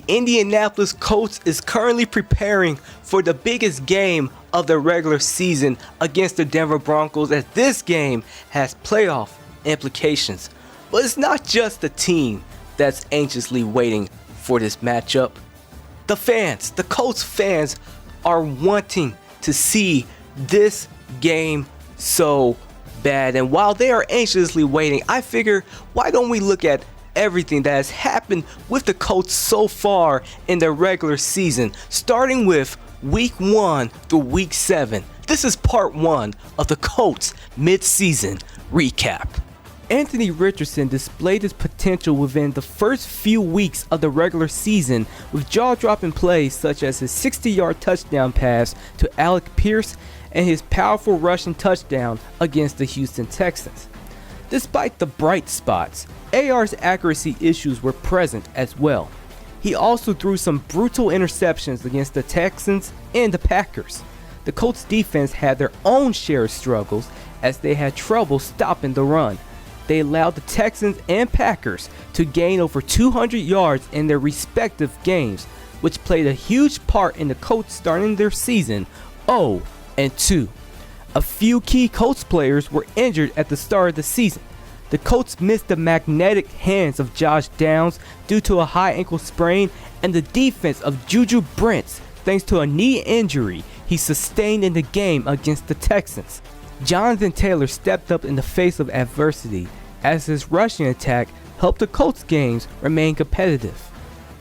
Indianapolis Colts is currently preparing for the biggest game of the regular season against the Denver Broncos, as this game has playoff implications. But it's not just the team that's anxiously waiting for this matchup. The fans, the Colts fans, are wanting to see this game so bad. And while they are anxiously waiting, I figure, why don't we look at everything that has happened with the Colts so far in the regular season, starting with week 1 through week 7. This is part 1 of the Colts midseason recap. Anthony Richardson displayed his potential within the first few weeks of the regular season with jaw-dropping plays such as his 60-yard touchdown pass to Alec Pierce and his powerful rushing touchdown against the Houston Texans. Despite the bright spots, AR's accuracy issues were present as well. He also threw some brutal interceptions against the Texans and the Packers. The Colts defense had their own share of struggles as they had trouble stopping the run. They allowed the Texans and Packers to gain over 200 yards in their respective games, which played a huge part in the Colts starting their season 0-2. A few key Colts players were injured at the start of the season. The Colts missed the magnetic hands of Josh Downs due to a high ankle sprain, and the defense of Juju Brents thanks to a knee injury he sustained in the game against the Texans. Jonathan Taylor stepped up in the face of adversity as his rushing attack helped the Colts games remain competitive.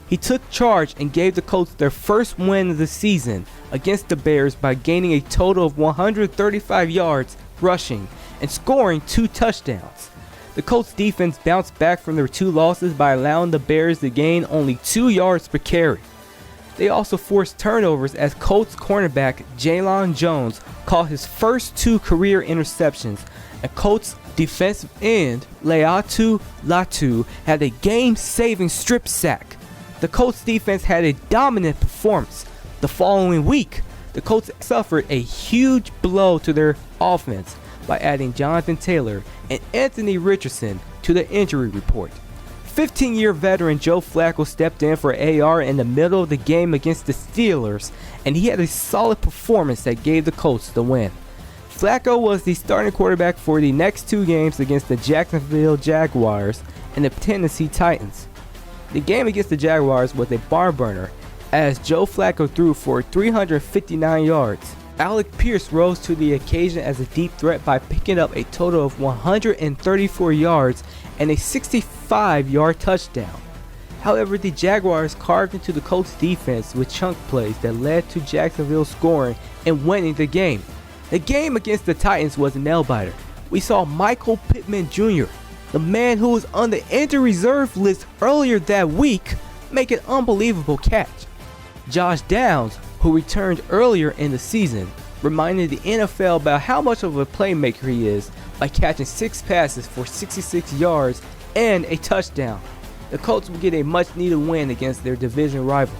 He took charge and gave the Colts their first win of the season against the Bears by gaining a total of 135 yards rushing and scoring 2 touchdowns. The Colts defense bounced back from their 2 losses by allowing the Bears to gain only 2 yards per carry. They also forced turnovers as Colts cornerback Jaylon Jones caught his first 2 career interceptions, and Colts defensive end Laiatu Latu had a game-saving strip sack. The Colts defense had a dominant performance. The following week, the Colts suffered a huge blow to their offense by adding Jonathan Taylor and Anthony Richardson to the injury report. 15-year veteran Joe Flacco stepped in for AR in the middle of the game against the Steelers, and he had a solid performance that gave the Colts the win. Flacco was the starting quarterback for the next 2 games against the Jacksonville Jaguars and the Tennessee Titans. The game against the Jaguars was a barn burner as Joe Flacco threw for 359 yards. Alec Pierce rose to the occasion as a deep threat by picking up a total of 134 yards and a 65-yard touchdown. However, the Jaguars carved into the Colts defense with chunk plays that led to Jacksonville scoring and winning the game. The game against the Titans was a nail-biter. We saw Michael Pittman Jr., the man who was on the injured reserve list earlier that week, make an unbelievable catch. Josh Downs, who returned earlier in the season, reminded the NFL about how much of a playmaker he is by catching 6 passes for 66 yards and a touchdown. The Colts will get a much-needed win against their division rival.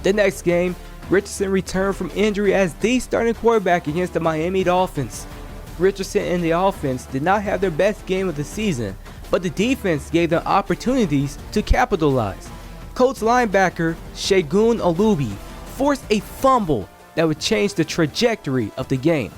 The next game, Richardson returned from injury as the starting quarterback against the Miami Dolphins. Richardson and the offense did not have their best game of the season, but the defense gave them opportunities to capitalize. Colts linebacker Segun Olubi forced a fumble that would change the trajectory of the game.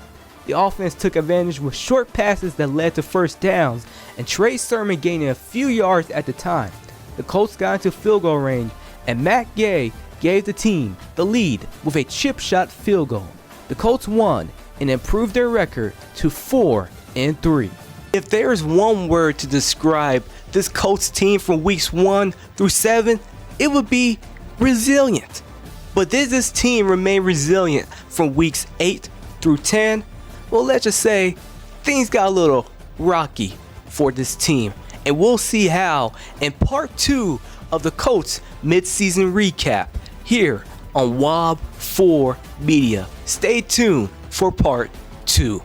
The offense took advantage with short passes that led to first downs, and Trey Sermon gaining a few yards at the time. The Colts got into field goal range, and Matt Gay gave the team the lead with a chip shot field goal. The Colts won and improved their record to 4-3. If there is one word to describe this Colts team from weeks 1 through 7, it would be resilient. But did this team remain resilient from weeks 8 through 10? Well, let's just say things got a little rocky for this team. And we'll see how in part 2 of the Colts midseason recap here on WOB4 Media. Stay tuned for part 2.